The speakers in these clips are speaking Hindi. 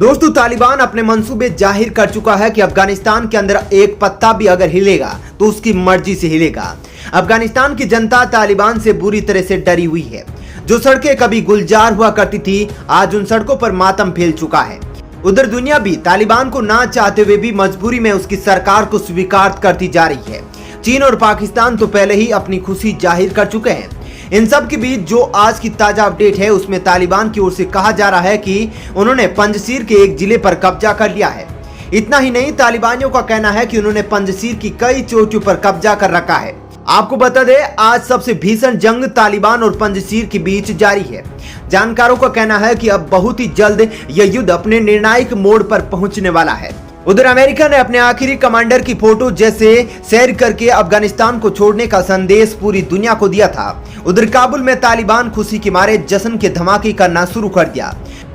दोस्तों, तालिबान अपने मंसूबे जाहिर कर चुका है कि अफगानिस्तान के अंदर एक पत्ता भी अगर हिलेगा तो उसकी मर्जी से हिलेगा। अफगानिस्तान की जनता तालिबान से बुरी तरह से डरी हुई है। जो सड़कें कभी गुलजार हुआ करती थी, आज उन सड़कों पर मातम फैल चुका है। उधर दुनिया भी तालिबान को ना चाहते हुए भी मजबूरी में उसकी सरकार को स्वीकार करती जा रही है। चीन और पाकिस्तान तो पहले ही अपनी खुशी जाहिर कर चुके हैं। इन सब के बीच जो आज की ताजा अपडेट है, उसमें तालिबान की ओर से कहा जा रहा है कि उन्होंने पंजशीर के एक जिले पर कब्जा कर लिया है। इतना ही नहीं, तालिबानियों का कहना है कि उन्होंने पंजशीर की कई चोटियों पर कब्जा कर रखा है। आपको बता दें, आज सबसे भीषण जंग तालिबान और पंजशीर के बीच जारी है। जानकारों का कहना है कि अब बहुत ही जल्द यह युद्ध अपने निर्णायक मोड़ पर पहुंचने वाला है। उधर अमेरिका ने अपने आखिरी कमांडर की फोटो जैसे शेयर करके अफगानिस्तान को छोड़ने का संदेश पूरी दुनिया को दिया था। उधर काबुल में तालिबान खुशी के मारे जश्न के धमाके करना शुरू कर दिया।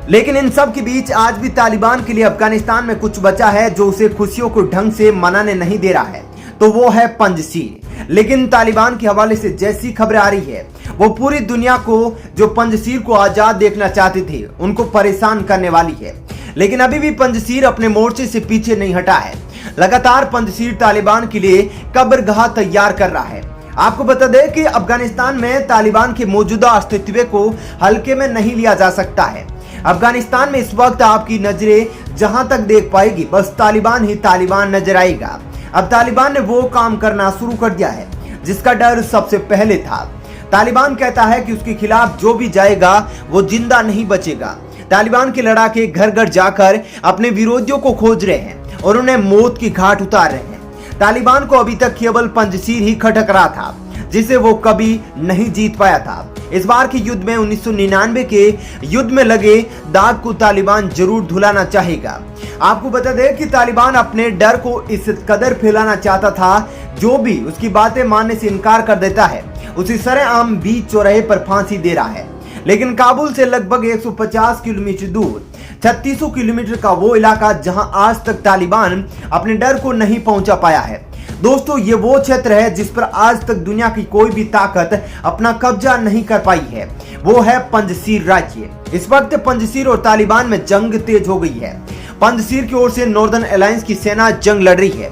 लेकिन इन सब के बीच आज भी तालिबान के लिए अफगानिस्तान में कुछ बचा है जो उसे खुशियों को ढंग से मनाने नहीं दे रहा है, तो वो है पंजशीर। लेकिन तालिबान के हवाले से जैसी खबरें आ रही है, वो पूरी दुनिया को जो पंजशीर को आजाद देखना चाहते थे उनको परेशान करने वाली है। लेकिन अभी भी पंजशीर अपने मोर्चे से पीछे नहीं हटा है। लगातार पंजशीर तालिबान के लिए कब्रगाह तैयार कर रहा है। आपको बता दें कि अफगानिस्तान में तालिबान के मौजूदा अस्तित्व को हल्के में नहीं लिया जा सकता है। अफगानिस्तान में इस वक्त आपकी नजरें जहां तक देख पाएगी, बस तालिबान ही तालिबान नजर आएगा। अब तालिबान ने वो काम करना शुरू कर दिया है जिसका डर सबसे पहले था। तालिबान कहता है कि उसके खिलाफ जो भी जाएगा वो जिंदा नहीं बचेगा। तालिबान के लड़ाके घर घर जाकर अपने विरोधियों को खोज रहे हैं और उन्हें मौत की घाट उतार रहे हैं। तालिबान को अभी तक केवल पंजशीर ही खटक रहा था, जिसे वो कभी नहीं जीत पाया था। इस बार के युद्ध में 1999 के युद्ध में लगे दाग को तालिबान जरूर धुलाना चाहेगा। आपको बता दें कि तालिबान अपने डर को इस कदर फैलाना चाहता था, जो भी उसकी बातें मानने से इनकार कर देता है उसे सरेआम बीच चौराहे पर फांसी दे रहा है। लेकिन काबुल से लगभग 150 किलोमीटर दूर 3600 किलोमीटर का वो इलाका जहां आज तक तालिबान अपने डर को नहीं पहुंचा पाया है। दोस्तों, ये वो क्षेत्र है जिस पर आज तक दुनिया की कोई भी ताकत अपना कब्जा नहीं कर पाई है। वो है पंजशीर राज्य। इस वक्त पंजशीर और तालिबान में जंग तेज हो गई है। पंजशीर की ओर से नॉर्दर्न अलायंस की सेना जंग लड़ रही है।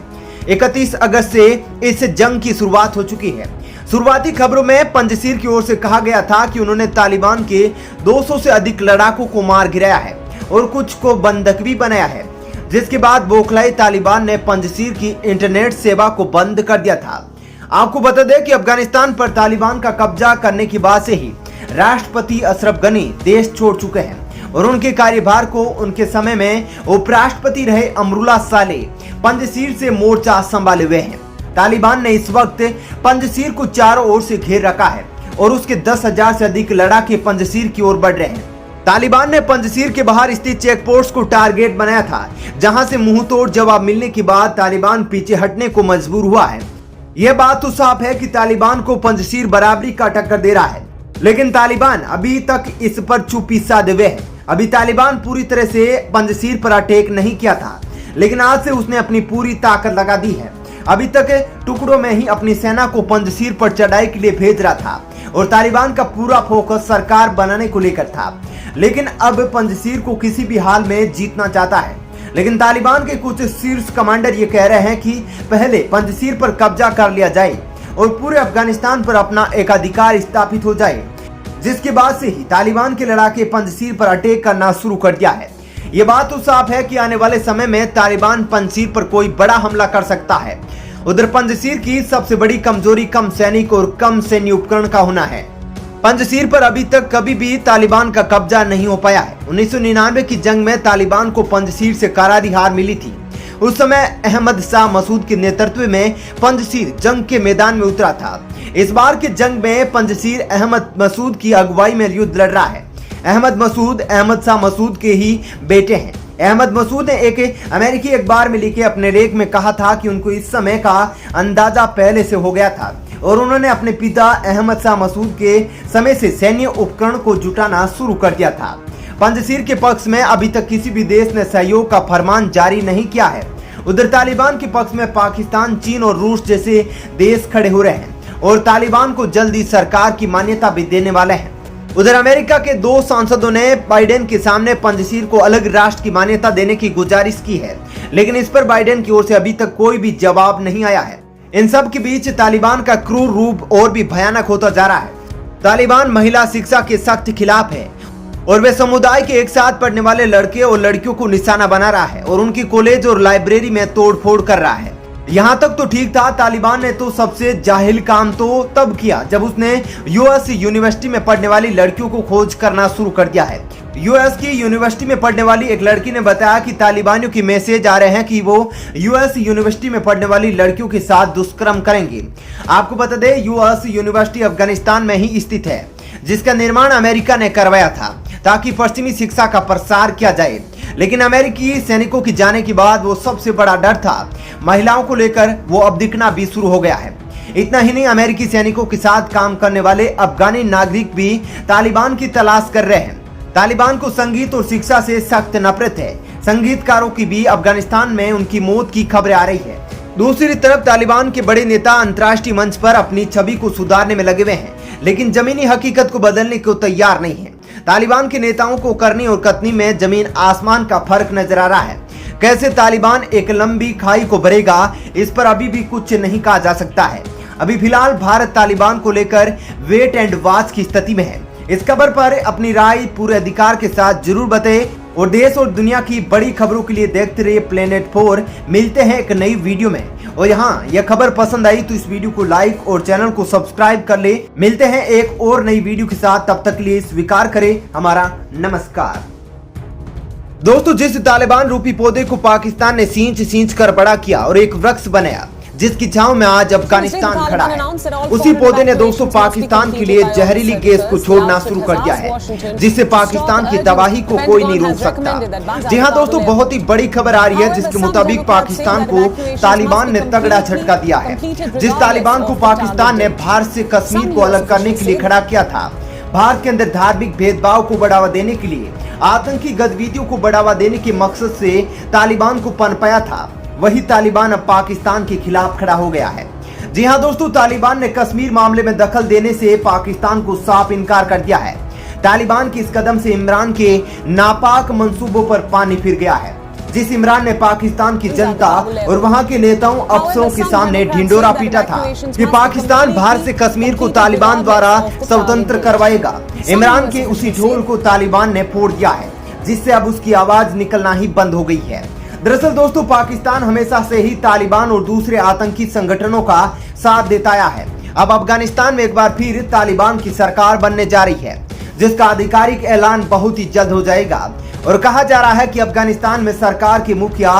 31 अगस्त से इस जंग की शुरुआत हो चुकी है। शुरुआती खबरों में पंजशीर की ओर से कहा गया था कि उन्होंने तालिबान के 200 से अधिक लड़ाकों को मार गिराया है और कुछ को बंधक भी बनाया है, जिसके बाद बौखलाए तालिबान ने पंजशीर की इंटरनेट सेवा को बंद कर दिया था। आपको बता दें कि अफगानिस्तान पर तालिबान का कब्जा करने के बाद से ही राष्ट्रपति अशरफ गनी देश छोड़ चुके हैं और उनके कार्यभार को उनके समय में उपराष्ट्रपति रहे अमरुल्लाह सालेह पंजशीर से मोर्चा संभाले हुए हैं। तालिबान ने इस वक्त पंजशीर को चारों ओर से घेर रखा है और उसके 10,000 से अधिक लड़ाके पंजशीर की ओर बढ़ रहे हैं। तालिबान ने पंजशीर के बाहर स्थित चेक पोस्ट को टारगेट बनाया था, जहां से मुंह तोड़ जवाब मिलने के बाद तालिबान पीछे हटने को मजबूर हुआ है। यह बात तो साफ है कि तालिबान को पंजशीर बराबरी का टक्कर दे रहा है, लेकिन तालिबान अभी तक इस पर चुप्पी साधे हुए है। अभी तालिबान पूरी तरह से पंजशीर पर अटैक नहीं किया था, लेकिन आज से उसने अपनी पूरी ताकत लगा दी है। अभी तक टुकड़ों में ही अपनी सेना को पंजशीर पर चढ़ाई के लिए भेज रहा था और तालिबान का पूरा फोकस सरकार बनाने को लेकर था। लेकिन अब पंजशीर को किसी भी हाल में जीतना चाहता है। लेकिन तालिबान के कुछ शीर्ष कमांडर ये कह रहे हैं कि पहले पंजशीर पर कब्जा कर लिया जाए और पूरे अफगानिस्तान पर अपना एकाधिकार स्थापित हो जाए, जिसके बाद से ही तालिबान के लड़ाके पंजशीर पर अटैक करना शुरू कर दिया है। ये बात तो साफ है कि आने वाले समय में तालिबान पंजशीर पर कोई बड़ा हमला कर सकता है। उधर पंजशीर की सबसे बड़ी कमजोरी कम सैनिक और कम सैन्य उपकरण का होना है। पंजशीर पर अभी तक कभी भी तालिबान का कब्जा नहीं हो पाया है। 1999 की जंग में तालिबान को पंजशीर से करारी हार मिली थी। उस समय अहमद शाह मसूद के नेतृत्व में पंजशीर जंग के मैदान में उतरा था। इस बार के जंग में पंजशीर अहमद मसूद की अगुवाई में युद्ध लड़ रहा है। अहमद मसूद अहमद शाह मसूद के ही बेटे हैं। अहमद मसूद ने एक अमेरिकी अखबार में लिखे अपने लेख में कहा था कि उनको इस समय का अंदाजा पहले से हो गया था और उन्होंने अपने पिता अहमद शाह मसूद के समय से सैन्य उपकरण को जुटाना शुरू कर दिया था। पंजशीर के पक्ष में अभी तक किसी भी देश ने सहयोग का फरमान जारी नहीं किया है। उधर तालिबान के पक्ष में पाकिस्तान, चीन और रूस जैसे देश खड़े हो रहे हैं और तालिबान को जल्दी सरकार की मान्यता भी देने वाले हैं। उधर अमेरिका के 2 सांसदों ने बाइडेन के सामने पंजशीर को अलग राष्ट्र की मान्यता देने की गुजारिश की है, लेकिन इस पर बाइडेन की ओर से अभी तक कोई भी जवाब नहीं आया है। इन सब के बीच तालिबान का क्रूर रूप और भी भयानक होता जा रहा है। तालिबान महिला शिक्षा के सख्त खिलाफ है और वे समुदाय के एक साथ पढ़ने वाले लड़के और लड़कियों को निशाना बना रहा है और उनकी कॉलेज और लाइब्रेरी में तोड़फोड़ कर रहा है। यहाँ तक तो ठीक था, तालिबान ने तो सबसे जाहिल काम तो तब किया जब उसने यूएस यूनिवर्सिटी में पढ़ने वाली लड़कियों को खोज करना शुरू कर दिया है। यूएस की यूनिवर्सिटी में पढ़ने वाली एक लड़की ने बताया कि तालिबानियों की मैसेज आ रहे हैं कि वो यूएस यूनिवर्सिटी में पढ़ने वाली लड़कियों के साथ दुष्कर्म करेंगे। आपको बता दें, यूएस यूनिवर्सिटी अफगानिस्तान में ही स्थित है, जिसका निर्माण अमेरिका ने करवाया था ताकि पश्चिमी शिक्षा का प्रसार किया जाए। लेकिन अमेरिकी सैनिकों की जाने के बाद वो सबसे बड़ा डर था महिलाओं को लेकर, वो अब दिखना भी शुरू हो गया है। इतना ही नहीं, अमेरिकी सैनिकों के साथ काम करने वाले अफगानी नागरिक भी तालिबान की तलाश कर रहे हैं। तालिबान को संगीत और शिक्षा से सख्त नफरत है। संगीतकारों की भी अफगानिस्तान में उनकी मौत की खबरें आ रही है। दूसरी तरफ तालिबान के बड़े नेता अंतर्राष्ट्रीय मंच पर अपनी छवि को सुधारने में लगे हुए हैं, लेकिन जमीनी हकीकत को बदलने को तैयार नहीं है। तालिबान के नेताओं को करनी और कतनी में जमीन आसमान का फर्क नजर आ रहा है। कैसे तालिबान एक लंबी खाई को भरेगा, इस पर अभी भी कुछ नहीं कहा जा सकता है। अभी फिलहाल भारत तालिबान को लेकर वेट एंड वॉच की स्थिति में है। इस खबर पर अपनी राय पूरे अधिकार के साथ जरूर बताएं और देश और दुनिया की बड़ी खबरों के लिए देखते रहिए प्लेनेट 4। मिलते हैं एक नई वीडियो में। और यहाँ यह खबर पसंद आई तो इस वीडियो को लाइक और चैनल को सब्सक्राइब कर ले। मिलते हैं एक और नई वीडियो के साथ, तब तक के लिए स्वीकार करें हमारा नमस्कार। दोस्तों, जिस तालिबान रूपी पौधे को पाकिस्तान ने सींच कर बड़ा किया और एक वृक्ष बनाया, जिसकी छांव में आज अफगानिस्तान खड़ा है, उसी पौधे ने दोस्तों पाकिस्तान के लिए जहरीली गैस को छोड़ना शुरू कर दिया है, जिससे पाकिस्तान की तबाही को कोई नहीं रोक सकता। जी हां दोस्तों, बहुत ही बड़ी खबर आ रही है जिसके मुताबिक पाकिस्तान को तालिबान ने तगड़ा झटका दिया है। जिस तालिबान को पाकिस्तान ने भारत से कश्मीर को अलग करने के लिए खड़ा किया था, भारत के अंदर धार्मिक भेदभाव को बढ़ावा देने के लिए, आतंकी गतिविधियों को बढ़ावा देने के मकसद से तालिबान को पनपाया था, वही तालिबान अब पाकिस्तान के खिलाफ खड़ा हो गया है। जी हां दोस्तों, तालिबान ने कश्मीर मामले में दखल देने से पाकिस्तान को साफ इनकार कर दिया है। तालिबान के इस कदम से इमरान के नापाक मंसूबों पर पानी फिर गया है। जिस इमरान ने पाकिस्तान की जनता और वहां के नेताओं अफसरों के सामने ढिंडोरा पीटा था कि पाकिस्तान भारत से कश्मीर को तालिबान द्वारा स्वतंत्र करवाएगा, इमरान के उसी ढोल को तालिबान ने फोड़ दिया है, जिससे अब उसकी आवाज निकलना ही बंद हो गई है। दरअसल दोस्तों, पाकिस्तान हमेशा से ही तालिबान और दूसरे आतंकी संगठनों का साथ देता आया है। अब अफगानिस्तान में एक बार फिर तालिबान की सरकार बनने जा रही है, जिसका आधिकारिक ऐलान बहुत ही जल्द हो जाएगा और कहा जा रहा है कि अफगानिस्तान में सरकार के मुखिया